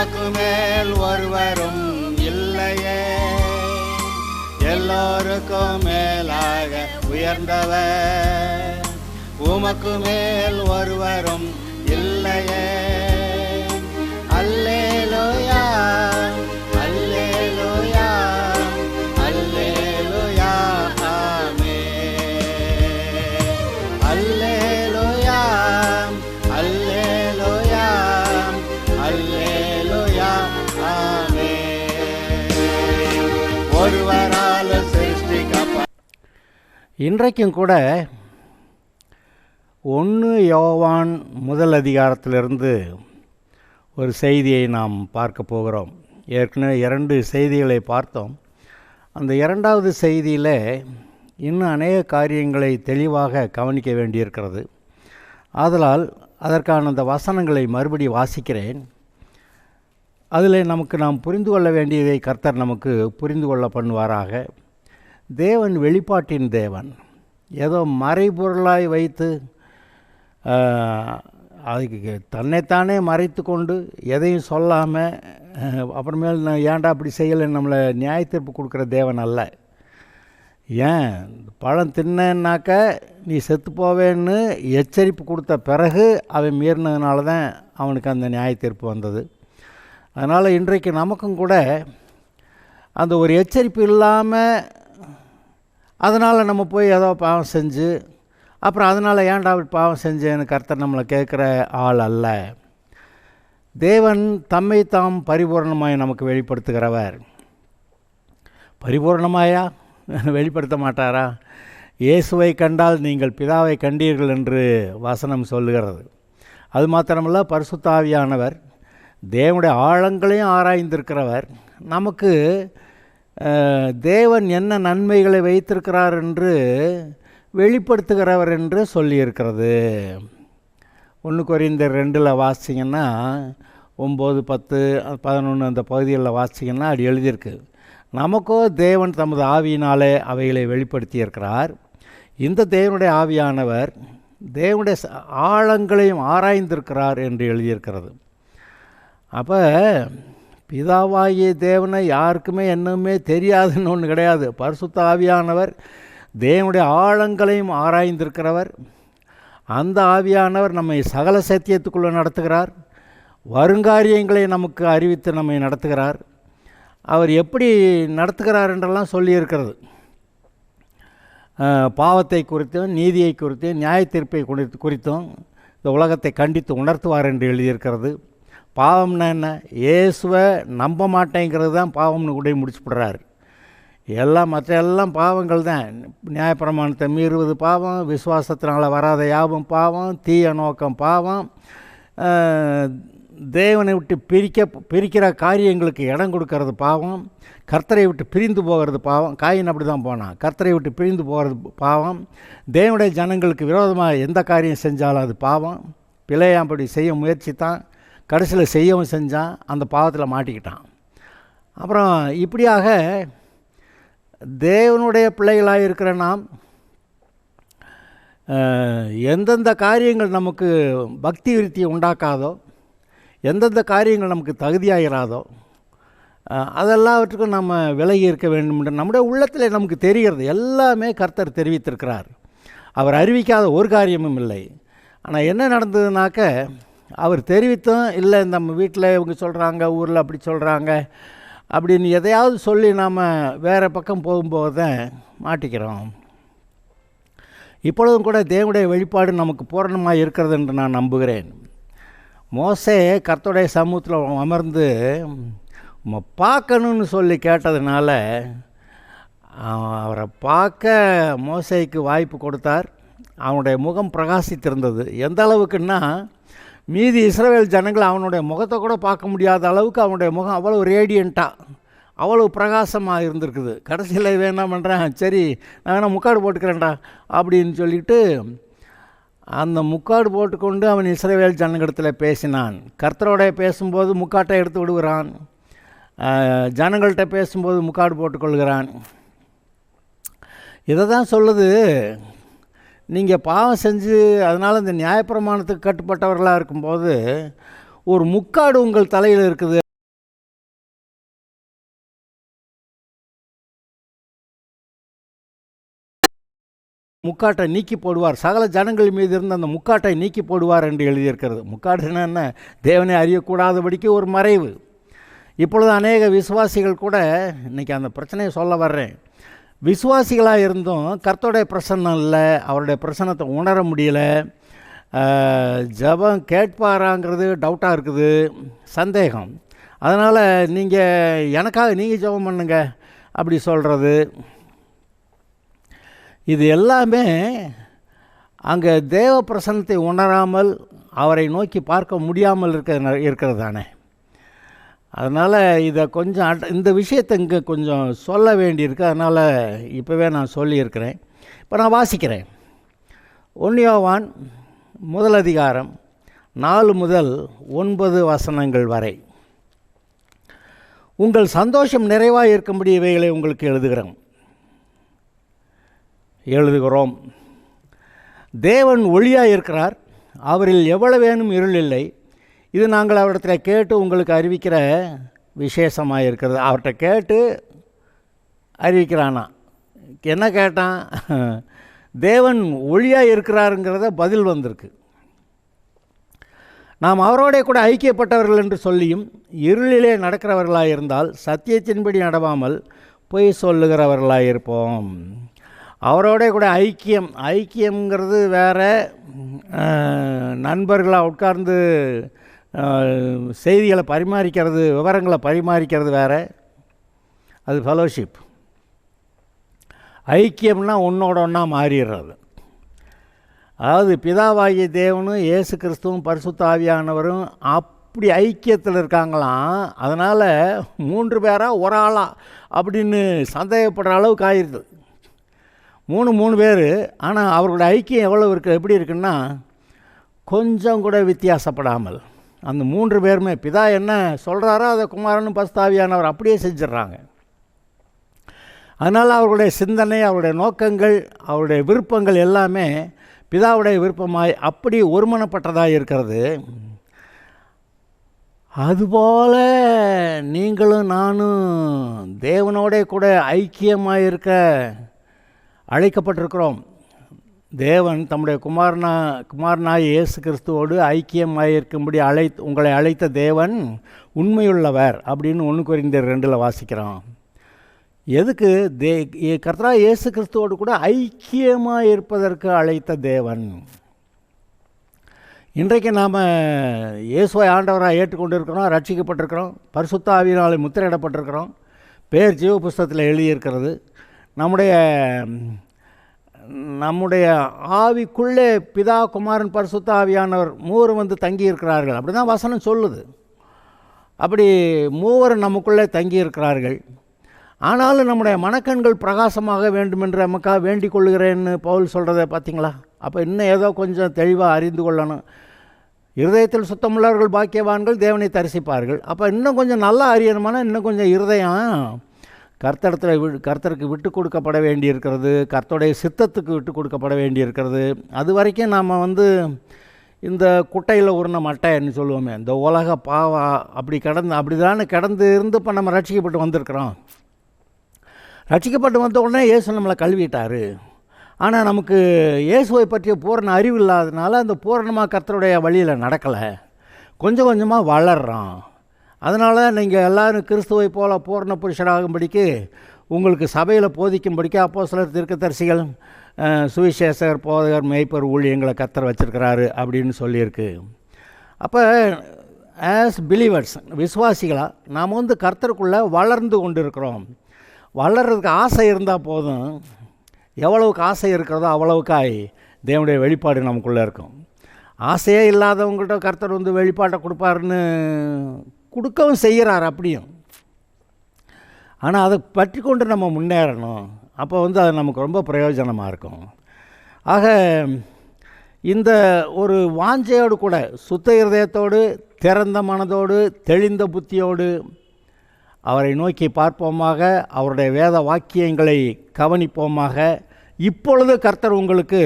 உமக்கு மேல் ஒருவரும் இல்லையே, எல்லோருக்கும் மேலாக உயர்ந்தவர். உமக்கு மேல் ஒருவரும் இல்லையே. அல்லேலூயா, அல்லேலூயா, அல்லேலூயா, ஆமென். அல்லேலூயா, அல்லேலூயா, அல்லேலூயா, ஆமென். ஒருவரால் சிருஷ்டிக்கப்பட்ட இன்றைக்கும் கூட 1 யோவான் முதல் அதிகாரத்திலிருந்து ஒரு செய்தியை நாம் பார்க்க போகிறோம். ஏற்கனவே 2 செய்திகளை பார்த்தோம். அந்த 2வது செய்தியில் இன்னும் அநேக காரியங்களை தெளிவாக கவனிக்க வேண்டியிருக்கிறது. ஆதலால் அதற்கான அந்த வசனங்களை மறுபடி வாசிக்கிறேன். அதில் நாம் புரிந்து கொள்ள வேண்டியதை கர்த்தர் நமக்கு புரிந்து கொள்ள பண்ணுவாராக. தேவன் வெளிப்பாட்டின் தேவன். ஏதோ மறைபொருளாய் வைத்து அதுக்கு தன்னைத்தானே மறைத்து கொண்டு எதையும் சொல்லாமல் அப்புறமேல் நான் ஏன்டா அப்படி செய்யலைன்னு நம்மளை நியாயத்தீர்ப்பு கொடுக்குற தேவன் அல்ல. ஏன் பழம் தின்னேன்னாக்க நீ செத்து போவேன்னு எச்சரிப்பு கொடுத்த பிறகு அவன் மீறினதுனால தான் அவனுக்கு அந்த நியாயத்தீர்ப்பு வந்தது. அதனால் இன்றைக்கு நமக்கும் கூட அந்த ஒரு எச்சரிப்பு இல்லாமல் அதனால் நம்ம போய் ஏதோ பாவம் செஞ்சு அப்புறம் அதனால் ஏன்டா பாவம் செஞ்சேன்னு கர்த்தர் நம்மளை கேட்குற ஆள் அல்ல. தேவன் தம்மை தாம் பரிபூர்ணமாய் நமக்கு வெளிப்படுத்துகிறவர். பரிபூர்ணமாயா வெளிப்படுத்த மாட்டாரா? இயேசுவை கண்டால் நீங்கள் பிதாவை கண்டீர்கள் என்று வசனம் சொல்லுகிறது. அது மாத்திரமல்ல, பரிசுத்த ஆவியானவர் தேவனுடைய ஆழங்களையும் ஆராய்ந்திருக்கிறவர். நமக்கு தேவன் என்ன நன்மைகளை வைத்திருக்கிறார் என்று வெளிப்படுத்துகிறவர் என்று சொல்லியிருக்கிறது. 1 கொரிந்தியர் 2 வாசிங்கன்னா 9, 10, 11 அந்த பகுதிகளில் வாசிங்கன்னா அப்படி எழுதியிருக்கு. நமக்கோ தேவன் தமது ஆவியினாலே அவைகளை வெளிப்படுத்தியிருக்கிறார். இந்த தேவனுடைய ஆவியானவர் தேவனுடைய ஆழங்களையும் ஆராய்ந்திருக்கிறார் என்று எழுதியிருக்கிறது. அப்போ பிதாவாகிய தேவனை யாருக்குமே என்னமே தெரியாதுன்னு ஒன்று கிடையாது. பரிசுத்த ஆவியானவர் தேவனுடைய ஆழங்களையும் ஆராய்ந்திருக்கிறவர். அந்த ஆவியானவர் நம்மை சகல சத்தியத்துக்குள்ளே நடத்துகிறார். வருங்காரியங்களை நமக்கு அறிவித்து நம்மை நடத்துகிறார். அவர் எப்படி நடத்துகிறார் என்றெல்லாம் சொல்லியிருக்கிறது. பாவத்தை குறித்தும் நீதியை குறித்தும் நியாய தீர்ப்பை குறித்தும் இந்த உலகத்தை கண்டித்து உணர்த்துவார் என்று எழுதியிருக்கிறது. பாவம்னா என்ன? இயேசுவை நம்ப மாட்டேங்கிறது தான் பாவம்னு கூட முடிச்சுப்படுறாரு. மற்ற எல்லாம் பாவங்கள் தான். நியாயப்பிரமாணத்தை மீறுவது பாவம், விசுவாசத்தினால் வராத யாவும் பாவம், தீய நோக்கம் பாவம், தேவனை விட்டு பிரிக்கிற காரியங்களுக்கு இடம் கொடுக்கறது பாவம், கர்த்தரை விட்டு பிரிந்து போகிறது பாவம். காயின் அப்படி தான் போனான். கர்த்தரை விட்டு பிரிந்து போகிறது பாவம். தேவனுடைய ஜனங்களுக்கு விரோதமாக எந்த காரியம் செஞ்சாலும் அது பாவம். பிழையாம் அப்படி செய்ய முயற்சித்தான், கடைசியில் செய்யவும் செஞ்சான், அந்த பாவத்தில் மாட்டிக்கிட்டான். அப்புறம் இப்படியாக தேவனுடைய பிள்ளைகளாக இருக்கிற நாம் எந்தெந்த காரியங்கள் நமக்கு பக்தி விருத்தியை உண்டாக்காதோ, எந்தெந்த காரியங்கள் நமக்கு தகுதியாகிறாதோ அதெல்லாவற்றுக்கும் நம்ம விலகி இருக்க வேண்டும் என்று நம்முடைய உள்ளத்தில் நமக்கு தெரிகிறது. எல்லாமே கர்த்தர் தெரிவித்திருக்கிறார். அவர் அறிவிக்காத ஒரு காரியமும் இல்லை. ஆனால் என்ன நடந்ததுனாக்க, அவர் தெரிவித்தும் இல்லை, நம்ம வீட்டில் இவங்க சொல்கிறாங்க, ஊரில் அப்படி சொல்கிறாங்க அப்படின்னு எதையாவது சொல்லி நாம் வேறு பக்கம் போகும்போது தான் மாட்டிக்கிறோம். இப்பொழுதும் கூட தேவனுடைய வெளிப்பாடு நமக்கு பூரணமாக இருக்கிறது என்று நான் நம்புகிறேன். மோசே கர்த்தருடைய சமூகத்தில் அமர்ந்து பார்க்கணுன்னு சொல்லி கேட்டதுனால அவரை பார்க்க மோசேக்கு வாய்ப்பு கொடுத்தார். அவனுடைய முகம் பிரகாசித்திருந்தது. எந்த அளவுக்குன்னா, மீதி இஸ்ரவேல் ஜனங்கள் அவனுடைய முகத்தை கூட பார்க்க முடியாத அளவுக்கு அவனுடைய முகம் அவ்வளோ ரேடியண்ட்டாக, அவ்வளோ பிரகாசமாக இருந்திருக்குது. கடைசியில் இவன் என்ன பண்ணுறான், சரி நான் வேணா முக்காடு போட்டுக்கிறேன்டா அப்படின்னு சொல்லிட்டு அந்த முக்காடு போட்டுக்கொண்டு அவன் இஸ்ரவேல் ஜனங்களிடத்தில் பேசினான். கர்த்தரோட பேசும்போது முக்காட்டை எடுத்து விடுகிறான், ஜனங்கள்கிட்ட பேசும்போது முக்காடு போட்டுக்கொள்கிறான். இதை தான் சொல்லுது, நீங்கள் பாவம் செஞ்சு அதனால் இந்த நியாயப்பிரமாணத்துக்கு கட்டுப்பட்டவர்களாக இருக்கும்போது ஒரு முக்காடு உங்கள் தலையில் இருக்குது முக்காட்டை நீக்கி போடுவார், சகல ஜனங்கள் மீது இருந்த அந்த முக்காட்டை நீக்கி போடுவார் என்று எழுதியிருக்கிறது. முக்காடுன்னா என்ன? தேவனை அறியக்கூடாதபடிக்கு ஒரு மறைவு. இப்பொழுது அநேக விசுவாசிகள் கூட, இன்றைக்கி அந்த பிரச்சனையை சொல்ல வர்றேன், விசுவாசிகளாக இருந்தும் கர்த்தருடைய பிரசன்னம் இல்லை, அவருடைய பிரசன்னத்தை உணர முடியலை, ஜெபம் கேட்பாராங்கிறது டவுட்டாக இருக்குது, சந்தேகம். அதனால் நீங்கள் எனக்காக நீங்கள் ஜெபம் பண்ணுங்க அப்படி சொல்கிறது, இது எல்லாமே அங்கே தேவ பிரசன்னத்தை உணராமல் அவரை நோக்கி பார்க்க முடியாமல் இருக்கிறது தானே. அதனால் இதை கொஞ்சம் இந்த விஷயத்தை இங்கே கொஞ்சம் சொல்ல வேண்டியிருக்கு. அதனால் இப்போவே நான் சொல்லியிருக்கிறேன். இப்போ நான் வாசிக்கிறேன். 1 யோவான் 1 அதிகாரம் 4 முதல் 9 வசனங்கள் வரை. உங்கள் சந்தோஷம் நிறைவாக இருக்கும்படி இவைகளை உங்களுக்கு எழுதுகிறோம். தேவன் ஒளியாக இருக்கிறார், அவரில் எவ்வளவேனும் இருள் இல்லை. இது நாங்கள் அவரிடத்தில் கேட்டு உங்களுக்கு அறிவிக்கிற விசேஷமாக இருக்கிறது. அவர்கிட்ட கேட்டு அறிவிக்கிறானா? என்ன கேட்டான்? தேவன் ஒளியாக இருக்கிறாருங்கிறத பதில் வந்திருக்கு. நாம் அவரோட கூட ஐக்கியப்பட்டவர்கள் என்று சொல்லியும் இருளிலே நடக்கிறவர்களாக இருந்தால் சத்தியத்தின்படி நடவாமல் பொய் சொல்லுகிறவர்களாக இருப்போம். அவரோட கூட ஐக்கியங்கிறது வேறு, நண்பர்களாக உட்கார்ந்து செய்திகளை பரிமாறிக்கிறது, விவரங்களை பரிமாறிக்கிறது வேறு, அது ஃபெலோஷிப். ஐக்கியம்னா ஒன்றோட ஒன்றா மாறிடுறது. அதாவது பிதாவாகிய தேவனும் இயேசு கிறிஸ்துவும் பரிசுத்த ஆவியானவரும் அப்படி ஐக்கியத்தில் இருக்காங்களாம். அதனால் 3 பேரா ஒரு ஆளா அப்படின்னு சந்தேகப்படுற அளவுக்கு ஆயிடுது. 3 பேர். ஆனால் அவர்களுடைய ஐக்கியம் எவ்வளோ இருக்குது, எப்படி இருக்குன்னா, கொஞ்சம் கூட வித்தியாசப்படாமல் அந்த 3 பேருமே பிதா என்ன சொல்கிறாரோ அதை குமாரனும் பரிசுத்த ஆவியானவர் அப்படியே செஞ்சிடறாங்க. அதனால் அவர்களுடைய சிந்தனை, அவருடைய நோக்கங்கள், அவருடைய விருப்பங்கள் எல்லாமே பிதாவுடைய விருப்பமாய் அப்படி ஒருமனப்பட்டதாக இருக்கிறது. அதுபோல் நீங்களும் நானும் தேவனோட கூட ஐக்கியமாக இருக்க அழைக்கப்பட்டிருக்கிறோம். தேவன் தம்முடைய குமாரனாய் இயேசு கிறிஸ்துவோடு ஐக்கியமாக இருக்கும்படி உங்களை அழைத்த தேவன் உண்மையுள்ளவர் அப்படின்னு 1 கொரிந்தியர் 2 வாசிக்கிறோம். எதுக்கு? கர்த்தராகிய இயேசு கிறிஸ்துவோடு கூட ஐக்கியமாக இருப்பதற்கு அழைத்த தேவன். இன்றைக்கு நாம் இயேசுவை ஆண்டவராக ஏற்றுக்கொண்டு இருக்கிறோம், ரட்சிக்கப்பட்டிருக்கிறோம், பரிசுத்த ஆவியினாலே முத்திரையிடப்பட்டிருக்கிறோம், பேர் ஜீவ புஸ்தகத்தில் எழுதியிருக்கிறது. நம்முடைய ஆவிக்குள்ளே பிதா குமாரன் பரிசுத்த ஆவியானவர் 3 வந்து தங்கியிருக்கிறார்கள். அப்படி தான் வசனம் சொல்லுது. அப்படி 3 நமக்குள்ளே தங்கியிருக்கிறார்கள். ஆனாலும் நம்முடைய மனக்கண்கள் பிரகாசமாக வேண்டுமென்று நமக்காக வேண்டிக் கொள்கிறேன்னு பவுல் சொல்கிறத பார்த்தீங்களா? அப்போ இன்னும் ஏதோ கொஞ்சம் தெளிவாக அறிந்து கொள்ளணும். இருதயத்தில் சுத்தமுள்ளவர்கள் பாக்கியவான்கள் தேவனை தரிசிப்பார்கள். அப்போ இன்னும் கொஞ்சம் நல்லா அறியணுமானா இன்னும் கொஞ்சம் இருதயம் கர்த்தருக்கு விட்டு கொடுக்கப்பட வேண்டியிருக்கிறது, கர்த்தருடைய சித்தத்துக்கு விட்டு கொடுக்கப்பட வேண்டியிருக்கிறது. அது வரைக்கும் நாம் வந்து இந்த குட்டையில் உருண மட்டைன்னு சொல்லுவோமே, இந்த உலக பாவா அப்படி தானே கிடந்து இருந்து இப்போ நம்ம ரட்சிக்கப்பட்டு வந்திருக்கிறோம். ரட்சிக்கப்பட்டு வந்த உடனே இயேசு நம்மளை கழுவிட்டார். ஆனால் நமக்கு இயேசுவை பற்றிய பூரண அறிவு இல்லாததுனால அந்த பூரணமாக கர்த்தருடைய வழியில் நடக்கலை, கொஞ்சம் கொஞ்சமாக வளர்றோம். அதனால நீங்கள் எல்லோரும் கிறிஸ்துவை போல பூரண புருஷராகும்படிக்கு உங்களுக்கு சபையில் போதிக்கும்படிக்கு அப்போஸ்தலர், தீர்க்கதரிசிகள், சுவிசேஷகர், போதகர், மேய்ப்பர் ஊழியங்களை கர்த்தர் வச்சிருக்கிறாரு அப்படின்னு சொல்லியிருக்கு. அப்போ ஆஸ் பிலீவர்ஸ், விசுவாசிகளாக நாம் வந்து கர்த்தருக்குள்ளே வளர்ந்து கொண்டு இருக்கிறோம். வளர்கிறதுக்கு ஆசை இருந்தால் போதும். எவ்வளவுக்கு ஆசை இருக்கிறதோ அவ்வளவுக்காய் தேவனுடைய வெளிப்பாடு நமக்குள்ளே இருக்கும். ஆசையே இல்லாதவங்கள்ட்ட கர்த்தர் வந்து வெளிப்பாட்டை கொடுப்பாருன்னு கொடுக்கவும் செய்கிறார் அப்படியும். ஆனால் அதை பற்றி கொண்டு நம்ம முன்னேறணும். அப்போ வந்து அது நமக்கு ரொம்ப பிரயோஜனமாக இருக்கும். ஆக இந்த ஒரு வாஞ்சையோடு கூட, சுத்த இருதயத்தோடு, திறந்த மனதோடு, தெளிந்த புத்தியோடு அவரை நோக்கி பார்ப்போமாக, அவருடைய வேத வாக்கியங்களை கவனிப்போமாக. இப்பொழுது கர்த்தர் உங்களுக்கு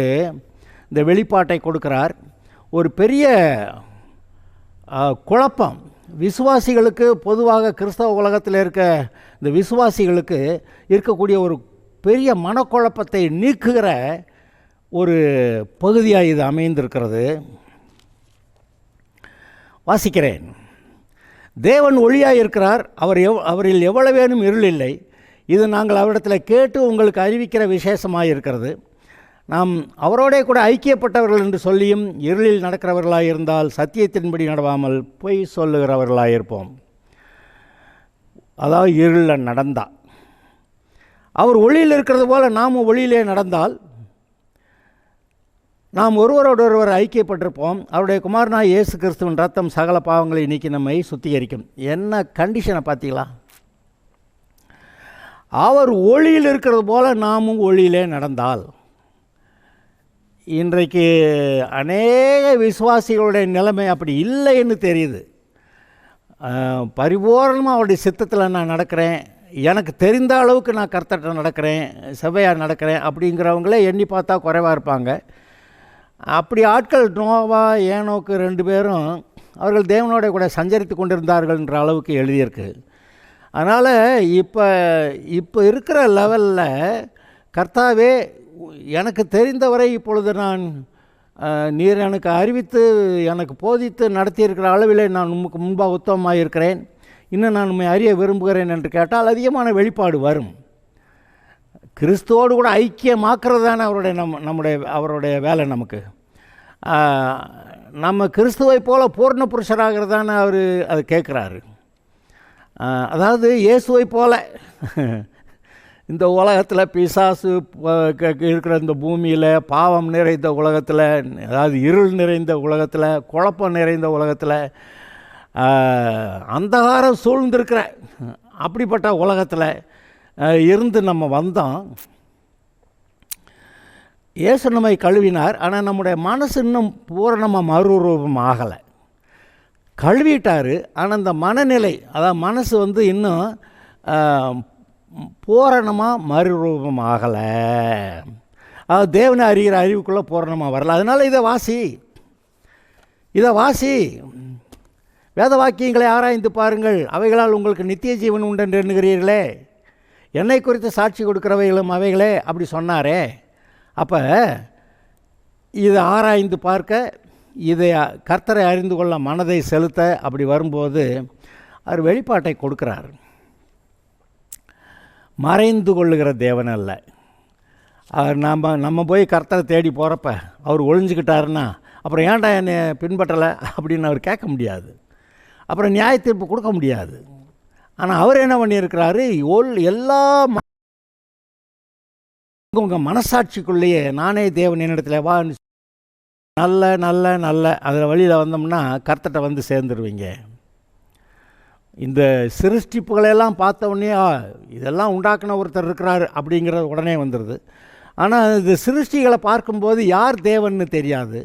இந்த வெளிப்பாட்டை கொடுக்கிறார். ஒரு பெரிய குழப்பம் விசுவாசிகளுக்கு, பொதுவாக கிறிஸ்தவ உலகத்தில் இருக்க இந்த விசுவாசிகளுக்கு இருக்கக்கூடிய ஒரு பெரிய மனக்குழப்பத்தை நீக்குகிற ஒரு பகுதியாக இது அமைந்திருக்கிறது. வாசிக்கிறேன். தேவன் ஒளியாக இருக்கிறார், அவரில் எவ்வளவேனும் இருள் இல்லை. இது நாங்கள் அவரிடத்தில் கேட்டு உங்களுக்கு அறிவிக்கிற விசேஷமாக இருக்கிறது. நாம் அவரோடே கூட ஐக்கியப்பட்டவர்கள் என்று சொல்லியும் இருளில் நடக்கிறவர்களாக இருந்தால் சத்தியத்தின்படி நடவாமல் பொய் சொல்லுகிறவர்களாக இருப்போம். அதாவது இருளில் நடந்தால், அவர் ஒளியில் இருக்கிறது போல் நாமும் ஒளியிலே நடந்தால் நாம் ஒருவரோடொருவர் ஐக்கியப்பட்டிருப்போம். அவருடைய குமாரனாய் இயேசு கிறிஸ்துவின் ரத்தம் சகல பாவங்களை நீக்கி நம்மை சுத்திகரிக்கும். என்ன கண்டிஷனை பார்த்தீங்களா? அவர் ஒளியில் இருக்கிறது போல் நாமும் ஒளியிலே நடந்தால். இன்றைக்கு அநேக விசுவாசிகளுடைய நிலைமை அப்படி இல்லைன்னு தெரியுது. பரிபூர்ணமாக அவருடைய சித்தத்தில் நான் நடக்கிறேன், எனக்கு தெரிந்த அளவுக்கு நான் கர்த்தர்கிட்ட நடக்கிறேன், செவ்வையாக நடக்கிறேன் அப்படிங்கிறவங்களே எண்ணி பார்த்தா குறைவாக இருப்பாங்க. அப்படி ஆட்கள் நோவா ஏனோக்கு 2 பேரும் அவர்கள் தேவனோட கூட சஞ்சரித்து கொண்டிருந்தார்கள்ன்ற அளவுக்கு எழுதியிருக்கு. அதனால் இப்போ இருக்கிற லெவலில் கர்த்தாவே எனக்கு தெரிந்தவரை இப்பொழுது நான் நீர் எனக்கு அறிவித்து எனக்கு போதித்து நடத்தியிருக்கிற அளவிலே நான் உமக்கு முன்பாக உத்தமமாக இருக்கிறேன், இன்னும் நான் உண்மை அறிய விரும்புகிறேன் என்று கேட்டால் அதிகமான வெளிப்பாடு வரும். கிறிஸ்துவோடு கூட ஐக்கியமாக்குறது தானே அவருடைய வேலை. நமக்கு நம்ம கிறிஸ்துவை போல் பூர்ண புருஷராகிறது தானே அவர் அது கேட்குறாரு. அதாவது இயேசுவை போல் இந்த உலகத்தில் பிசாசு இருக்கிற இந்த பூமியில், பாவம் நிறைந்த உலகத்தில், அதாவது இருள் நிறைந்த உலகத்தில், குழப்பம் நிறைந்த உலகத்தில், அந்தகாரம் சூழ்ந்திருக்கிற அப்படிப்பட்ட உலகத்தில் இருந்து நம்ம வந்தோம். இயேசு நம்மை கழுவினார். ஆனால் நம்முடைய மனசு இன்னும் பூரணமாக மறுரூபம் ஆகலை. கழுவிட்டார், ஆனால் அந்த மனநிலை, அதாவது மனசு இன்னும் பூரணமாக மறுரூபம் ஆகலை. அது தேவனை அறிகிற அறிவுக்குள்ளே பூரணமாக வரல. அதனால் இதை வாசி வேத வாக்கியங்களை ஆராய்ந்து பாருங்கள், அவைகளால் உங்களுக்கு நித்திய ஜீவன் உண்டென்று எண்ணுகிறீர்களே, என்னை குறித்து சாட்சி கொடுக்கிறவைகளும் அவைகளே அப்படி சொன்னாரே. அப்போ இதை ஆராய்ந்து பார்க்க, இதை கர்த்தரை அறிந்து கொள்ள மனதை செலுத்த அப்படி வரும்போது அவர் வெளிப்பாட்டை கொடுக்குறார். மறைந்து கொள்ளுகிற தேவன் அல்ல. அவர் நம்ம போய் கர்த்தரை தேடி போகிறப்ப அவர் ஒழிஞ்சிக்கிட்டாருன்னா அப்புறம் ஏன்டா என்னை பின்பற்றலை அப்படின்னு அவர் கேட்க முடியாது, அப்புறம் நியாய தீர்ப்பு கொடுக்க முடியாது. ஆனால் அவர் என்ன பண்ணியிருக்கிறாரு, எல்லா உங்கள் மனசாட்சிக்குள்ளேயே நானே தேவன் என்னிடத்தில் வா, நல்ல நல்ல நல்ல அதில் வழியில் வந்தோம்னா கர்த்தர்கிட்ட சேர்ந்துருவீங்க. இந்த சிருஷ்டிப்புகளெல்லாம் பார்த்த உடனே இதெல்லாம் உண்டாக்குன ஒருத்தர் இருக்கிறார் அப்படிங்கிறது உடனே வந்துடுது. ஆனால் இந்த சிருஷ்டிகளை பார்க்கும்போது யார் தேவன்னு தெரியாது.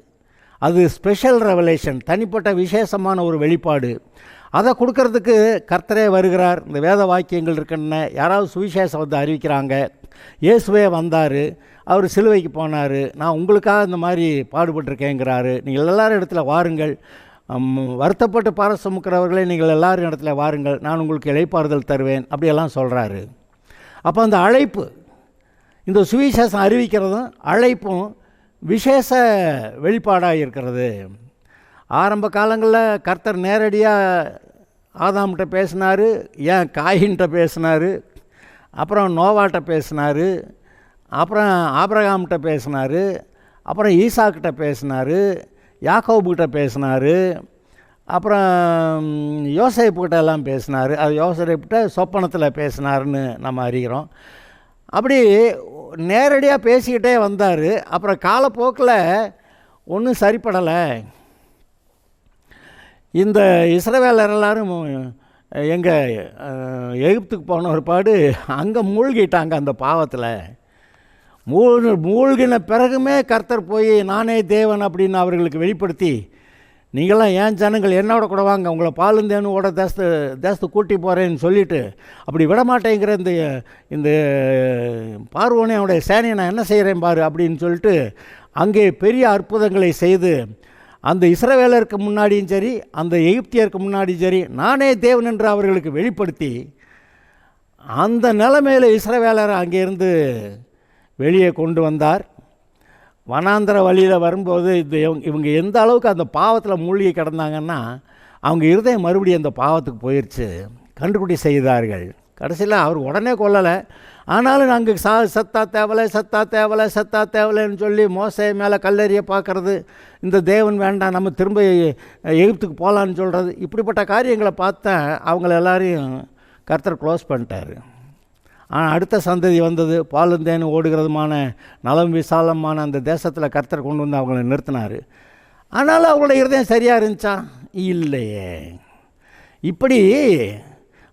அது ஸ்பெஷல் ரெவலேஷன், தனிப்பட்ட விசேஷமான ஒரு வெளிப்பாடு. அதை கொடுக்கறதுக்கு கர்த்தரே வருகிறார். இந்த வேத வாக்கியங்கள் இருக்குன்னு யாராவது சுவிசேஷம் அறிவிக்கிறாங்க, இயேசுவே வந்தார், அவர் சிலுவைக்கு போனார், நான் உங்களுக்காக இந்த மாதிரி பாடுபட்டிருக்கேங்கிறாரு, நீங்கள் எல்லாரும் இடத்துல வாருங்கள், வருத்தப்பட்டு பார சுமக்கிறவர்களே நீங்கள் எல்லாரும் இடத்துல வாருங்கள், நான் உங்களுக்கு இளைப்பாறுதல் தருவேன் அப்படியெல்லாம் சொல்கிறாரு. அப்போ அந்த அழைப்பு, இந்த சுவிசேஷம் அறிவிக்கிறதும் அழைப்பும் விசேஷ வெளிப்பாடாக இருக்கிறது. ஆரம்ப காலங்களில் கர்த்தர் நேரடியாக ஆதாம்கிட்ட பேசினார், ஏன் காயின்கிட்ட பேசினார், அப்புறம் நோவாட்ட பேசினார், அப்புறம் ஆபிரகாம்கிட்ட பேசினார், அப்புறம் ஈசாக்கிட்ட பேசினார், யாக்கோபுக்கிட்ட பேசினார், அப்புறம் யோசேப்புக்கிட்ட எல்லாம் பேசினார். அது யோசேப்புக்கிட்ட சொப்பனத்தில் பேசினார்னு நம்ம அறிகிறோம். அப்படி நேரடியாக பேசிக்கிட்டே வந்தார். அப்புறம் காலப்போக்கில் ஒன்றும் சரிப்படலை. இந்த இஸ்ரவேலர் எல்லாரும் எங்கே எகிப்துக்கு போன ஒரு பாடு அங்கே மூழ்கிட்டாங்க. அந்த பாவத்தில் மூழ்கின பிறகுமே கர்த்தர் போய் நானே தேவன் அப்படின்னு அவர்களுக்கு வெளிப்படுத்தி, நீங்களாம் ஏன் ஜனங்கள் என்னோட கூட வாங்க, உங்களை பாலுந்தேனோட தேசத்தை கூட்டி போகிறேன்னு சொல்லிவிட்டு அப்படி விடமாட்டேங்கிற இந்த பார்வோனே அவனுடைய சேனையை நான் என்ன செய்கிறேன் பாரு அப்படின்னு சொல்லிட்டு அங்கே பெரிய அற்புதங்களை செய்து அந்த இஸ்ரவேலருக்கு முன்னாடியும் சரி அந்த எகிப்தியருக்கு முன்னாடியும் சரி நானே தேவன் என்று அவர்களுக்கு வெளிப்படுத்தி அந்த நிலைமையில் இஸ்ரவேலரை அங்கேருந்து வெளியே கொண்டு வந்தார். வனாந்தர வழியில் வரும்போது இவங்க எந்த அளவுக்கு அந்த பாவத்தில் மூழ்கி கிடந்தாங்கன்னா அவங்க இருதயம் மறுபடியும் அந்த பாவத்துக்கு போயிடுச்சு. கண்டுபிடி செய்தார்கள். கடைசியில் அவர் உடனே கொல்லலை. ஆனாலும் நாங்கள் சத்தா தேவலைன்னு சொல்லி மோசே மேலே கல்லெறிய பார்க்குறது, இந்த தேவன் வேண்டாம் நம்ம திரும்ப எகிப்துக்கு போகலான்னு சொல்கிறது, இப்படிப்பட்ட காரியங்களை பார்த்தா அவங்கள எல்லாரையும் கர்த்தர் க்ளோஸ் பண்ணிட்டார். ஆனால் அடுத்த சந்ததி வந்தது, பாலும் தேனும் ஓடுகிறதுமான நலம் விசாலமான அந்த தேசத்தில் கர்த்தர் கொண்டு வந்து அவங்கள நிறுத்தினார். ஆனாலும் அவங்களோட இருதயம் சரியாக இருந்துச்சா? இல்லையே. இப்படி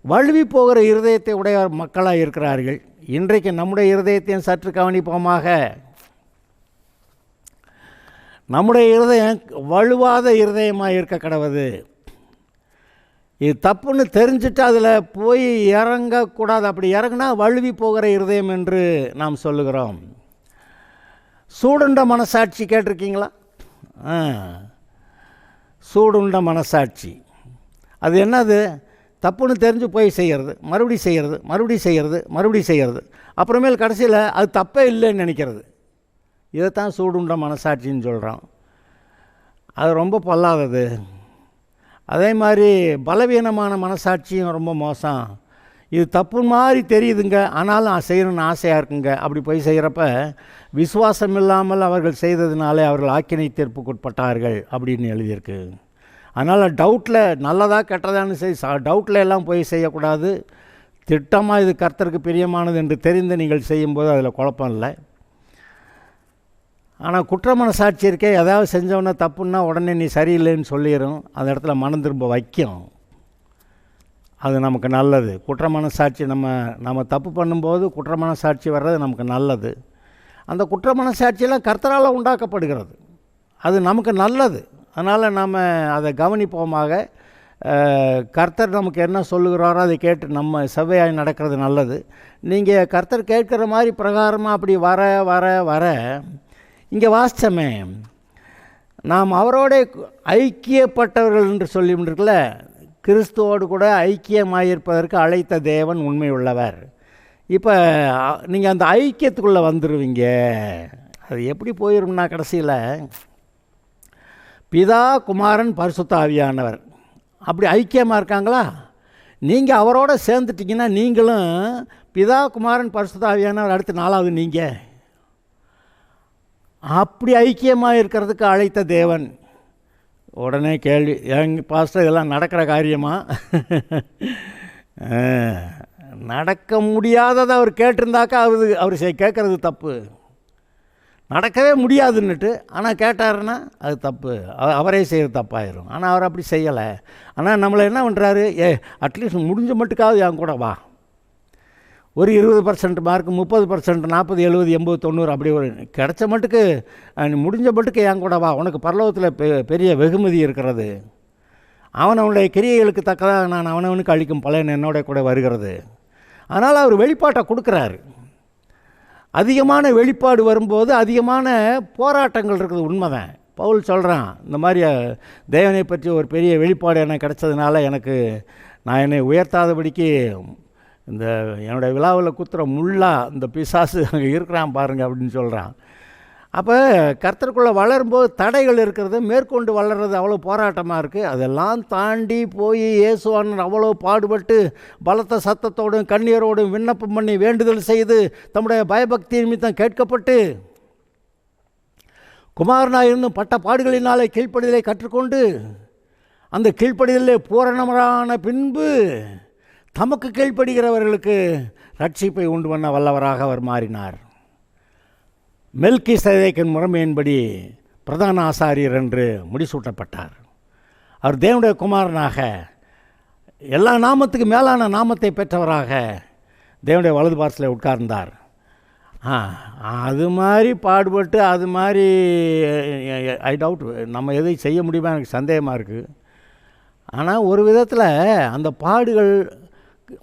வழுவி போகிற இருதயத்தை உடைய மக்களாக இருக்கிறார்கள். இன்றைக்கு நம்முடைய இருதயத்தையும் சற்று கவனிப்போமாக. நம்முடைய இருதயம் வலுவாத இருதயமாக இருக்க கடவுது. இது தப்புன்னு தெரிஞ்சுட்டு அதில் போய் இறங்கக்கூடாது. அப்படி இறங்கினா வழுவி போகிற இருதயம் என்று நாம் சொல்லுகிறோம். சூடுண்ட மனசாட்சி கேட்டிருக்கீங்களா? சூடுண்ட மனசாட்சி அது என்னது? தப்புன்னு தெரிஞ்சு போய் செய்கிறது, மறுபடியும் செய்கிறது, அப்புறமேல் கடைசியில் அது தப்பே இல்லைன்னு நினைக்கிறது. இதைத்தான் சூடுண்ட மனசாட்சின்னு சொல்கிறோம். அது ரொம்ப பொல்லாதது. அதே மாதிரி பலவீனமான மனசாட்சியும் ரொம்ப மோசம். இது தப்பு மாதிரி தெரியுதுங்க, ஆனாலும் செய்யணும்னு ஆசையாக இருக்குங்க. அப்படி போய் செய்கிறப்ப விசுவாசம் இல்லாமல் அவர்கள் செய்ததுனாலே அவர்கள் ஆக்கினை தீர்ப்புக்குட்பட்டார்கள் அப்படின்னு எழுதியிருக்கு. அதனால் டவுட்டில் நல்லதாக கெட்டதான்னு டவுட்டில் எல்லாம் போய் செய்யக்கூடாது. திட்டமாக இது கர்த்தருக்கு பிரியமானது என்று தெரிந்து நீங்கள் செய்யும்போது அதில் குழப்பம் இல்லை. ஆனால் குற்ற மனசாட்சி இருக்கே, ஏதாவது செஞ்சவொன்னே தப்புன்னா உடனே நீ சரியில்லைன்னு சொல்லிடும். அந்த இடத்துல மனம் திரும்ப வைக்கும். அது நமக்கு நல்லது. குற்ற மனசாட்சி நம்ம தப்பு பண்ணும்போது குற்ற மனசாட்சி வர்றது நமக்கு நல்லது. அந்த குற்ற மனசாட்சியெல்லாம் கர்த்தரால் உண்டாக்கப்படுகிறது. அது நமக்கு நல்லது. அதனால் நாம் அதை கவனிப்போமாக. கர்த்தர் நமக்கு என்ன சொல்லுகிறாரோ அதை கேட்டு நம்ம செவ்வையாய் நடக்கிறது நல்லது. நீங்கள் கர்த்தர் கேட்குற மாதிரி பிரகாரமாக அப்படி வர இங்கே வாசித்தமே, நாம் அவரோட ஐக்கியப்பட்டவர்கள் என்று சொல்லியிருக்கல, கிறிஸ்துவோடு கூட ஐக்கியமாயிருப்பதற்கு அழைத்த தேவன் உண்மை உள்ளவர். இப்போ நீங்கள் அந்த ஐக்கியத்துக்குள்ளே வந்துடுவீங்க. அது எப்படி போயிடும்னா கடைசியில் பிதா குமாரன் பரிசுத்த ஆவியானவர் அப்படி ஐக்கியமாக இருக்காங்களா? நீங்கள் அவரோட சேர்ந்துட்டிங்கன்னா நீங்களும் பிதா குமாரன் பரிசுத்த ஆவியானவர் அடுத்து 4வது நீங்கள் அப்படி ஐக்கியமாக இருக்கிறதுக்கு அழைத்த தேவன். உடனே கேள்வி, பாஸ்டர் இதெல்லாம் நடக்கிற காரியமா? நடக்க முடியாததை அவர் கேட்டிருந்தாக்கா அவர் கேட்குறது தப்பு. நடக்கவே முடியாதுன்னுட்டு ஆனால் கேட்டாருன்னா அது தப்பு, அவரே செய்கிறது தப்பாயிரும். ஆனால் அவர் அப்படி செய்யலை. ஆனால் நம்மளை என்ன பண்ணுறாரு, அட்லீஸ்ட் முடிஞ்ச மட்டுக்காவது என் கூட வா, ஒரு 20% மார்க், 30%, 40, 70, 80, 90 அப்படி ஒரு கிடைச்ச மட்டுக்கு முடிஞ்ச மட்டுக்கு என் கூட வா, உனக்கு பரலோகத்தில் பெரிய வெகுமதி இருக்கிறது, அவனவனுடைய கிரியைகளுக்கு தக்கதாக நான் அவனவனுக்கு அளிக்கும் பலன் என்னோட கூட வருகிறது. அதனால் அவர் வெளிப்பாட்டை கொடுக்குறாரு. அதிகமான வெளிப்பாடு வரும்போது அதிகமான போராட்டங்கள் இருக்குது, உண்மைதான். பவுல் சொல்கிறான், இந்த மாதிரி தேவனை பற்றி ஒரு பெரிய வெளிப்பாடு எனக்கு கிடைச்சதுனால நான் என்னை உயர்த்தாதபடிக்கு இந்த என்னுடைய விழாவில் குத்துற முள்ளா இந்த பிசாசு அங்கே இருக்கிறான் பாருங்கள் அப்படின்னு சொல்கிறான். அப்போ கர்த்தருக்குள்ளே வளரும்போது தடைகள் இருக்கிறது, மேற்கொண்டு வளர்கிறது அவ்வளோ போராட்டமாக இருக்குது. அதெல்லாம் தாண்டி போய் இயேசுவான் அவ்வளோ பாடுபட்டு பலத்த சத்தத்தோடும் கண்ணீரோடும் விண்ணப்பம் பண்ணி வேண்டுதல் செய்து தம்முடைய பயபக்தி நிமித்தம் கேட்கப்பட்டு குமாரனாக இருந்தும் பட்ட பாடுகளினாலே கீழ்ப்படிதலை கற்றுக்கொண்டு அந்த கீழ்ப்படிதலே பூரணமான பின்பு தமக்கு கீழ்ப்படுகிறவர்களுக்கு ரட்சிப்பை உண்டு பண்ண வல்லவராக அவர் மாறினார். மெல்கிசேதேக்கின் முறைமையின்படி பிரதான ஆசாரியர் என்று முடிசூட்டப்பட்டார். அவர் தேவனுடைய குமாரனாக எல்லா நாமத்துக்கு மேலான நாமத்தை பெற்றவராக தேவனுடைய வலது பார்சலில் உட்கார்ந்தார். அது மாதிரி பாடுபட்டு அது மாதிரி ஐ டவுட் நம்ம எதை செய்ய முடியுமா, எனக்கு சந்தேகமாக இருக்குது. ஆனால் ஒரு விதத்தில் அந்த பாடுகள்,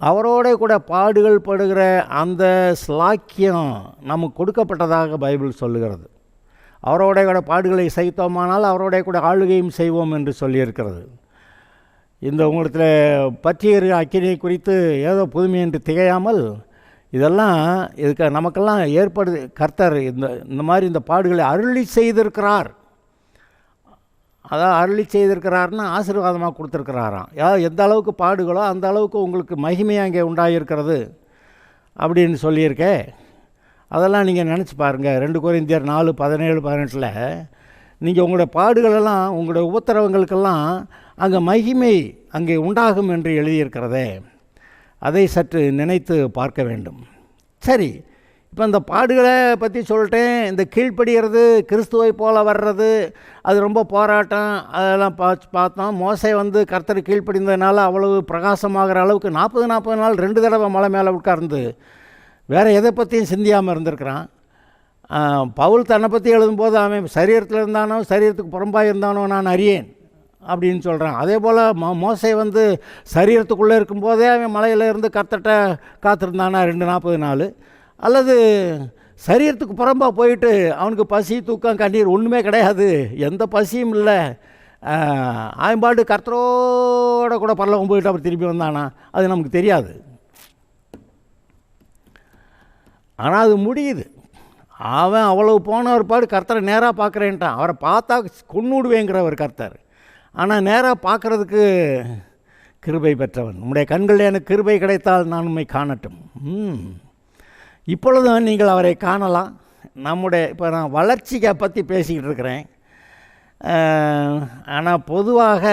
அவரோட கூட பாடுகள் படுகிற அந்த ஸ்லாக்கியம் நமக்கு கொடுக்கப்பட்டதாக பைபிள் சொல்லுகிறது. அவரோட கூட பாடுகளை சகித்தோமானால் அவரோட கூட ஆளுகையும் செய்வோம் என்று சொல்லியிருக்கிறது. இந்த உங்களுக்கு பற்றிய அக்கினியை குறித்து ஏதோ புதுமை என்று திகையாமல் இதெல்லாம் நமக்கெல்லாம் ஏற்படுது. கர்த்தர் இந்த மாதிரி இந்த பாடுகளை அருளி செய்திருக்கிறார். அதான் அருளி செய்திருக்கிறாருன்னா ஆசீர்வாதமாக கொடுத்துருக்கிறாராம். எந்த அளவுக்கு பாடுகளோ அந்த அளவுக்கு உங்களுக்கு மகிமை அங்கே உண்டாகிருக்கிறது அப்படின்னு சொல்லியிருக்கே. அதெல்லாம் நீங்கள் நினச்சி பாருங்கள். 2 கொரிந்தியர் 4:17-18 நீங்கள் உங்களுடைய பாடுகளெல்லாம், உங்களுடைய உபத்திரவங்களுக்கெல்லாம் அங்கே மகிமை அங்கே உண்டாகும் என்று எழுதியிருக்கிறதே. அதை சற்று நினைத்து பார்க்க வேண்டும். சரி, இப்போ இந்த பாடுகளை பற்றி சொல்லிட்டேன். இந்த கீழ்ப்படுகிறது, கிறிஸ்துவை போல வர்றது, அது ரொம்ப போராட்டம், அதெல்லாம் பார்த்தோம். மோசே கர்த்தர் கீழ்ப்படிந்ததுனால அவ்வளவு பிரகாசமாகிற அளவுக்கு 40 நாள் 2 தடவை மலை மேலே உட்கார்ந்து வேறு எதை பற்றியும் சிந்தியாமல் இருந்திருக்கிறான். பவுல் தன்னை பற்றி எழுதும்போது அவன் சரீரத்தில் இருந்தானோ சரீரத்துக்கு புறம்பாக இருந்தானோ நான் அறியேன் அப்படின்னு சொல்கிறான். அதே போல் மோசே சரீரத்துக்குள்ளே இருக்கும்போதே அவன் மலையில் இருந்து கர்த்தர்ட்ட காத்திருந்தானா 40 நாள். அல்லது சரீரத்துக்கு புறம்பாக போயிட்டு அவனுக்கு பசி தூக்கம் கண்ணீர் ஒன்றுமே கிடையாது, எந்த பசியும் இல்லை, ஆயம்பாடு கர்த்தரோட கூட பரலோகம் போயிட்டு அப்புறம் திரும்பி வந்தானா அது நமக்கு தெரியாது. ஆனால் அது முடியுது. அவன் அவ்வளவு போன ஒரு பாடு கர்த்தரை நேராக பார்க்குறேன்ட்டான். அவரை பார்த்தா கொன்னுடுவேங்கிற ஒரு கர்த்தர். ஆனால் நேராக பார்க்குறதுக்கு கிருபை பெற்றவன். உம்முடைய கண்களில் எனக்கு கிருபை கிடைத்தால் நான் உம்மை காணட்டும். இப்பொழுதும் நீங்கள் அவரை காணலாம். இப்போ நான் வளர்ச்சியை பற்றி பேசிக்கிட்டு இருக்கிறேன். ஆனால் பொதுவாக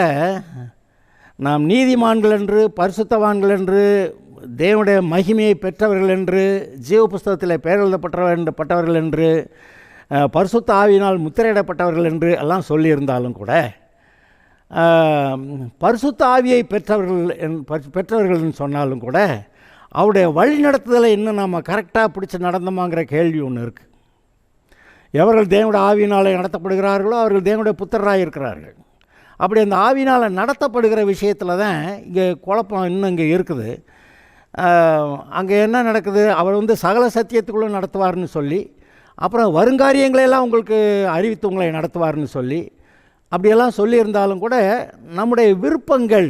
நாம் நீதிமான்கள் என்று, பரிசுத்தவான்கள் என்று, தேவனுடைய மகிமையை பெற்றவர்கள் என்று, ஜீவ புஸ்தகத்தில் பெயர் எழுதப்பட்டவர்கள் என்று, பரிசுத்த ஆவியினால் முத்திரையிடப்பட்டவர்கள் என்று எல்லாம் சொல்லியிருந்தாலும் கூட பரிசுத்த ஆவியை பெற்றவர்கள்னு சொன்னாலும் கூட அவருடைய வழி நடத்துதலை இன்னும் நாம் கரெக்டாக பிடிச்சி நடந்தோமாங்கிற கேள்வி ஒன்று இருக்குது. எவர்கள் தேவனுடைய ஆவியினாலே நடத்தப்படுகிறார்களோ அவர்கள் தேவனுடைய புத்திரராக இருக்கிறார்கள். அப்படி அந்த ஆவியினால் நடத்தப்படுகிற விஷயத்தில் தான் இங்கே குழப்பம் இன்னும் இங்கே இருக்குது. அங்கே என்ன நடக்குது, அவர் சகல சத்தியத்துக்குள்ளே நடத்துவார்னு சொல்லி, அப்புறம் வருங்காரியங்களையெல்லாம் உங்களுக்கு அறிவித்து உங்களை நடத்துவார்னு சொல்லி, அப்படியெல்லாம் சொல்லியிருந்தாலும் கூட நம்முடைய விருப்பங்கள்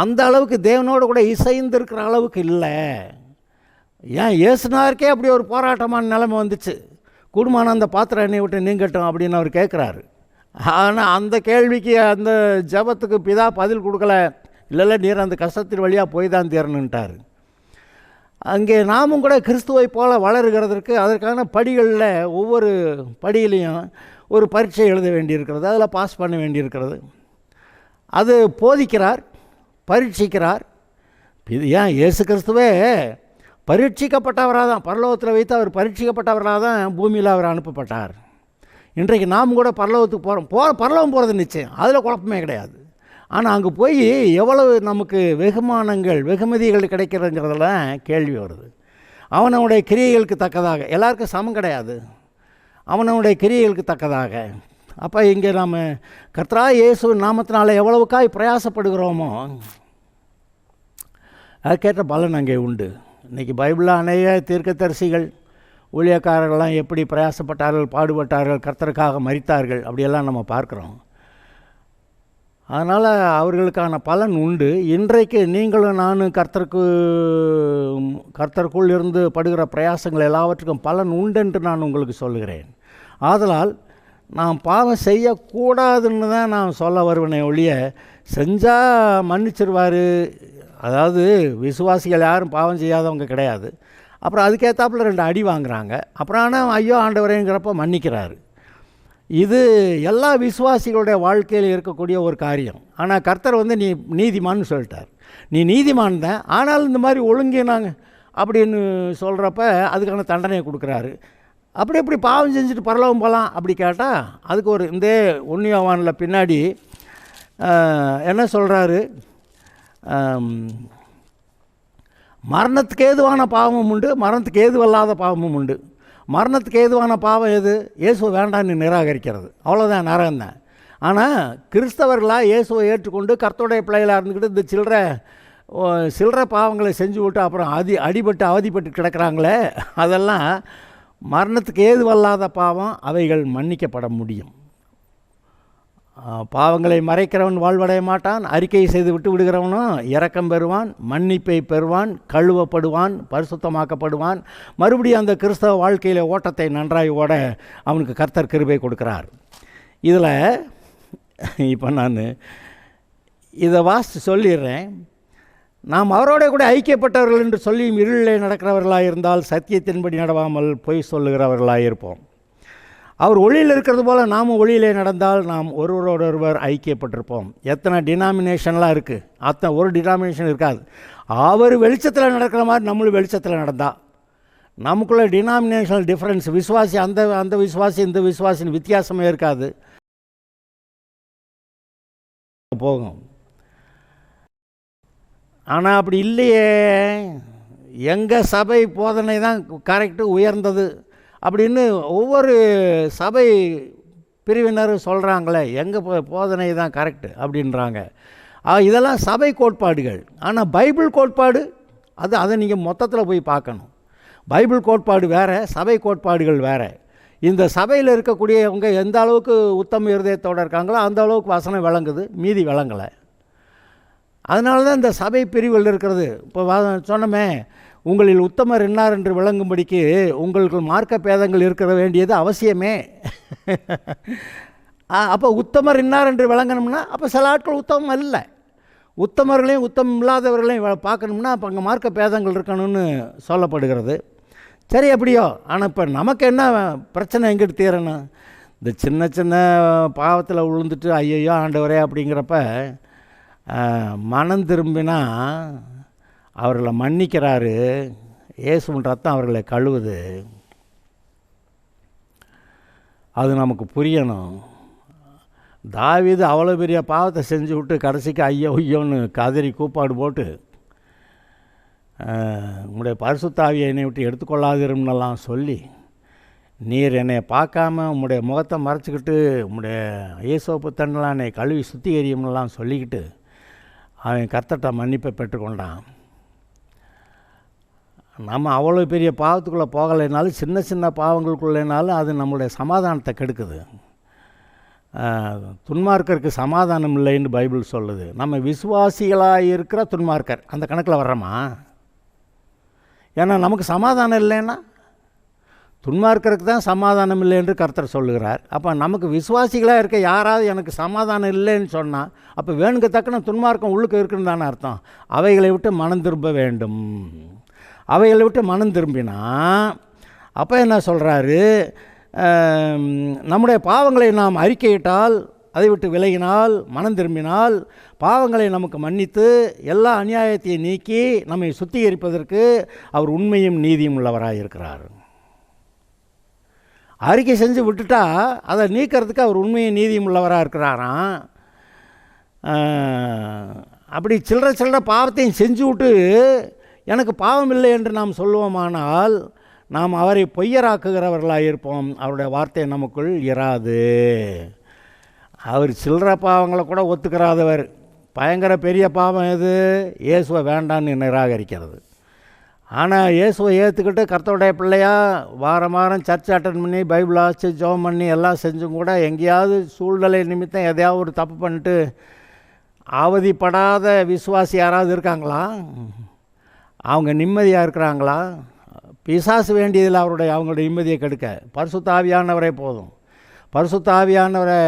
அந்த அளவுக்கு தேவனோடு கூட இசைந்திருக்கிற அளவுக்கு இல்லை. ஏன் இயேசுனாருக்கே அப்படி ஒரு போராட்டமான நிலைமை வந்துச்சு. குடும்பமான அந்த பாத்திரம் எண்ணெய் விட்டு நீங்கட்டும் அப்படின்னு அவர் கேட்குறாரு. ஆனால் அந்த கேள்விக்கு அந்த ஜபத்துக்கு பிதா பதில் கொடுக்கல. இல்லை நீர் அந்த கஷ்டத்தின் வழியாக போய் தான் தீரணுன்ட்டார். அங்கே நாமும் கூட கிறிஸ்துவை போல வளருகிறதற்கு அதற்கான படிகளில் ஒவ்வொரு படியிலையும் ஒரு பரீட்சை எழுத வேண்டியிருக்கிறது, அதில் பாஸ் பண்ண வேண்டியிருக்கிறது. அது போதிக்கிறார், பரீட்சிக்கிறார். ஏன் இயேசு கிறிஸ்துவே பரீட்சிக்கப்பட்டவராக தான், பரலோகத்தில் வைத்து அவர் பரீட்சிக்கப்பட்டவராக தான் பூமியில் அவர் அனுப்பப்பட்டார். இன்றைக்கு நாம் கூட பரலோகத்துக்கு பரலோகம் போகிறது நிச்சயம், அதில் குழப்பமே கிடையாது. ஆனால் அங்கே போய் எவ்வளவு நமக்கு வெகுமதிகள் கிடைக்கிறதுங்கிறதுல கேள்வி வருது. அவனுடைய கிரியைகளுக்கு தக்கதாக, எல்லாருக்கும் சமம் கிடையாது, அவனுடைய கிரியைகளுக்கு தக்கதாக. அப்போ இங்கே நாம் கர்த்தராகிய இயேசு நாமத்தினால எவ்வளவுக்காய் பிரயாசப்படுகிறோமோ அதுக்கேற்ற பலன் அங்கே உண்டு. இன்றைக்கி பைபிளில் அநேக தீர்க்கதரிசிகள், ஊழியக்காரர்கள்லாம் எப்படி பிரயாசப்பட்டார்கள், பாடுபட்டார்கள், கர்த்தருக்காக மரித்தார்கள், அப்படியெல்லாம் நம்ம பார்க்குறோம். அதனால் அவர்களுக்கான பலன் உண்டு. இன்றைக்கு நீங்களும் நானும் கர்த்தருக்குள் இருந்து படுகிற பிரயாசங்கள் எல்லாவற்றுக்கும் பலன் உண்டு என்று நான் உங்களுக்கு சொல்லுகிறேன். ஆதலால் நாம் பாவம் செய்யக்கூடாதுன்னு தான் நான் சொல்ல வருவேனே ஒழிய, செஞ்சால் மன்னிச்சிருவார். அதாவது விசுவாசிகள் யாரும் பாவம் செய்யாதவங்க கிடையாது. அப்புறம் அதுக்கேற்றாப்புல 2 அடி வாங்குகிறாங்க. அப்புறம் ஆனால் ஐயோ ஆண்டவரேங்கிறப்ப மன்னிக்கிறாரு. இது எல்லா விசுவாசிகளுடைய வாழ்க்கையில் இருக்கக்கூடிய ஒரு காரியம். ஆனால் கர்த்தர் நீ நீதிமான்னு சொல்லிட்டார். நீ நீதிமான் தான், ஆனாலும் இந்த மாதிரி ஒழுங்கினாங்க அப்படின்னு சொல்கிறப்ப அதுக்கான தண்டனையை கொடுக்குறாரு. அப்படி எப்படி பாவம் செஞ்சுட்டு பரலோகம் போகலாம் அப்படி கேட்டால் அதுக்கு ஒரு இந்த 1 யோவானில் பின்னாடி என்ன சொல்கிறாரு, மரணத்துக்கு ஏதுவான பாவமும் உண்டு, மரணத்துக்கு ஏதுவல்லாத பாவமும் உண்டு. மரணத்துக்கு ஏதுவான பாவம் எது? இயேசுவை வேண்டான்னு நிராகரிக்கிறது, அவ்வளோதான், நரகம்தான். ஆனால் கிறிஸ்தவர்களாக இயேசுவை ஏற்றுக்கொண்டு கர்த்தருடைய பிள்ளைகளாக இருந்துக்கிட்டு இந்த சில்லற பாவங்களை செஞ்சு விட்டு அப்புறம் அடிபட்டு அவதிப்பட்டு கிடக்கிறாங்களே, அதெல்லாம் மரணத்துக்கு ஏதுவல்லாத பாவம், அவைகள் மன்னிக்கப்பட முடியும். பாவங்களை மறைக்கிறவன் வாழ்வடைய மாட்டான், அறிக்கை செய்து விட்டு விடுகிறவனும் இரக்கம் பெறுவான், மன்னிப்பை பெறுவான், கழுவப்படுவான், பரிசுத்தமாக்கப்படுவான். மறுபடியும் அந்த கிறிஸ்தவ வாழ்க்கையில் ஓட்டத்தை நன்றாய் ஓட அவனுக்கு கர்த்தர் கிருபை கொடுக்கிறார். இதில் இப்போ நான் இதை வாசித்து சொல்லிடுறேன். நாம் அவரோட கூட ஐக்கியப்பட்டவர்கள் என்று சொல்லி இருளிலே நடக்கிறவர்களாக இருந்தால் சத்தியத்தின்படி நடவாமல் பொய் சொல்லுகிறவர்களாக இருப்போம். அவர் ஒளியில் இருக்கிறது போல் நாமும் ஒளியிலே நடந்தால் நாம் ஒருவரோடொருவர் ஐக்கியப்பட்டிருப்போம். எத்தனை டினாமினேஷன்லாம் இருக்குது, ஒரு டினாமினேஷன் இருக்காது. அவர் வெளிச்சத்தில் நடக்கிற மாதிரி நம்மளும் வெளிச்சத்தில் நடந்தால் நமக்குள்ள டினாமினேஷனல் டிஃப்ரென்ஸ், விசுவாசி அந்த விசுவாசி இந்த விசுவாசின்னு வித்தியாசமே இருக்காது, போகும். ஆனால் அப்படி இல்லையே, எங்கள் சபை போதனை தான் கரெக்டு, உயர்ந்தது அப்படின்னு ஒவ்வொரு சபை பிரிவினரும் சொல்கிறாங்களே, எங்கள் போதனை தான் கரெக்டு அப்படின்றாங்க. இதெல்லாம் சபை கோட்பாடுகள். ஆனால் பைபிள் கோட்பாடு அதை நீங்கள் மொத்தத்தில் போய் பார்க்கணும். பைபிள் கோட்பாடு வேறு, சபை கோட்பாடுகள் வேறு. இந்த சபையில் இருக்கக்கூடியவங்க எந்த அளவுக்கு உத்தம இருதயத்தோடு இருக்காங்களோ அந்த அளவுக்கு வசனம் விளங்குது, மீதி விளங்கலை. அதனால தான் இந்த சபை பிரிவுகள் இருக்கிறது. இப்போ சொன்னமே, உங்களில் உத்தமர் என்னார் என்று விளங்கும்படிக்கு உங்களுக்கு மார்க்க பேதங்கள் இருக்கிற வேண்டியது அவசியமே. அப்போ உத்தமர் என்னார் என்று விளங்கணும்னா அப்போ சில ஆட்கள் உத்தமம் இல்லை, உத்தமர்களையும் உத்தமம் இல்லாதவர்களையும் பார்க்கணும்னா அப்போ அங்கே மார்க்க பேதங்கள் இருக்கணும்னு சொல்லப்படுகிறது. சரி, எப்படியோ. ஆனால் இப்போ நமக்கு என்ன பிரச்சனை எங்கிட்டு தீரணும்? இந்த சின்ன சின்ன பாவத்தில் விழுந்துட்டு ஐயோ ஆண்டவரே அப்படிங்கிறப்ப மனம் திரும்பினா அவர்களை மன்னிக்கிறாரு, இயேசுவின் ரத்தம் அவர்களை கழுவுது. அது நமக்கு புரியணும். தாவீது அவ்வளோ பெரிய பாவத்தை செஞ்சு விட்டு கடைசிக்கு ஐயோ ஐயோன்னு கதறி கூப்பாடு போட்டு உங்களுடைய பரிசுத்த ஆவியை என்னை விட்டு எடுத்துக்கொள்ளாதிரும்னெல்லாம் சொல்லி, நீர் என்னை பார்க்காம உம்முடைய முகத்தை மறைச்சிக்கிட்டு உம்முடைய இயேசோப்பு தண்ணெலாம் என்னை கழுவி சுத்திகரியும்னெல்லாம் சொல்லிக்கிட்டு அவன் கர்த்தர்ட்ட மன்னிப்பை பெற்றுக்கொண்டான். நம்ம அவ்வளோ பெரிய பாவத்துக்குள்ளே போகலைனாலும் சின்ன சின்ன பாவங்களுக்குள்ளேனாலும் அது நம்மளுடைய சமாதானத்தை கெடுக்குது. துன்மார்க்கருக்கு சமாதானம் இல்லைன்னு பைபிள் சொல்லுது. நம்ம விசுவாசிகளாக இருக்கிற துன்மார்க்கர் அந்த கணக்கில் வர்றோமா? ஏன்னா நமக்கு சமாதானம் இல்லைன்னா துன்மார்க்கருக்கு தான் சமாதானம் இல்லை என்று கர்த்தர் சொல்லுகிறார். அப்போ நமக்கு விசுவாசிகளாக இருக்க யாராவது எனக்கு சமாதானம் இல்லைன்னு சொன்னால் அப்போ வேணுங்க தக்கன துன்மார்க்கம் உள்ளுக்கு இருக்குன்னு தானே அர்த்தம். அவைகளை விட்டு மனம் திரும்ப வேண்டும். அவைகளை விட்டு மனம் திரும்பினா அப்போ என்ன சொல்கிறாரு? நம்முடைய பாவங்களை நாம் அறிக்கையிட்டால், அதை விட்டு விலகினால், மனம் திரும்பினால், பாவங்களை நமக்கு மன்னித்து எல்லா அநியாயத்தையும் நீக்கி நம்மை சுத்திகரிப்பதற்கு அவர் உண்மையும் நீதியும் உள்ளவராக இருக்கிறார். அறிக்கை செஞ்சு விட்டுட்டா அதை நீக்கிறதுக்கு அவர் உண்மையும் நீதியும் உள்ளவராக இருக்கிறாராம். அப்படி சில்லற பாவத்தையும் செஞ்சு விட்டு எனக்கு பாவம் இல்லை என்று நாம் சொல்லுவோமானால் நாம் அவரை பொய்யராக்குகிறவர்களாக இருப்போம். அவருடைய வார்த்தை நமக்குள் இராது. அவர் சில்லற பாவங்களை கூட ஒத்துக்கிறாதவர். பயங்கர பெரிய பாவம் எது? இயேசுவை வேண்டான்னு நிராகரிக்கிறது. ஆனால் இயேசுவை ஏற்றுக்கிட்டு கர்த்தருடைய பிள்ளையா வாரம் வாரம் சர்ச் அட்டன் பண்ணி பைபிள் ஆச்சு ஜெபம் பண்ணி எல்லாம் செஞ்சும் கூட எங்கேயாவது சூழ்நிலை நிமித்தம் எதையாவது ஒரு தப்பு பண்ணிட்டு அவதிப்படாத விசுவாசி யாராவது இருக்காங்களா? அவங்க நிம்மதியாக இருக்கிறாங்களா? பிசாசு வேண்டியதில் அவங்களுடைய நிம்மதியை கெடுக்க பரிசுத்த ஆவியானவரே போதும். பரிசுத்த ஆவியானவரை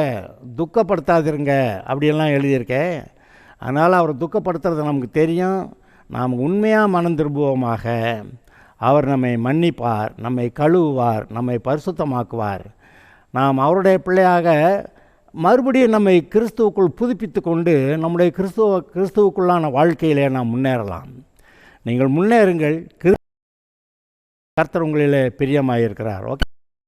துக்கப்படுத்தாதிருங்க அப்படியெல்லாம் எழுதியிருக்கேன். அதனால் அவரை துக்கப்படுத்துறது நமக்கு தெரியும். நாம் உண்மையாக மனம் திரும்புவோமாக. அவர் நம்மை மன்னிப்பார், நம்மை கழுவுவார், நம்மை பரிசுத்தமாக்குவார். நாம் அவருடைய பிள்ளையாக மறுபடியும் நம்மை கிறிஸ்துவுக்குள் புதுப்பித்து கொண்டு நம்முடைய கிறிஸ்துவுக்குள்ளான வாழ்க்கையிலே நாம் முன்னேறலாம். நீங்கள் முன்னேறுங்கள். கர்த்தர் உங்களிலே பிரியமாக இருக்கிறார். ஓகே.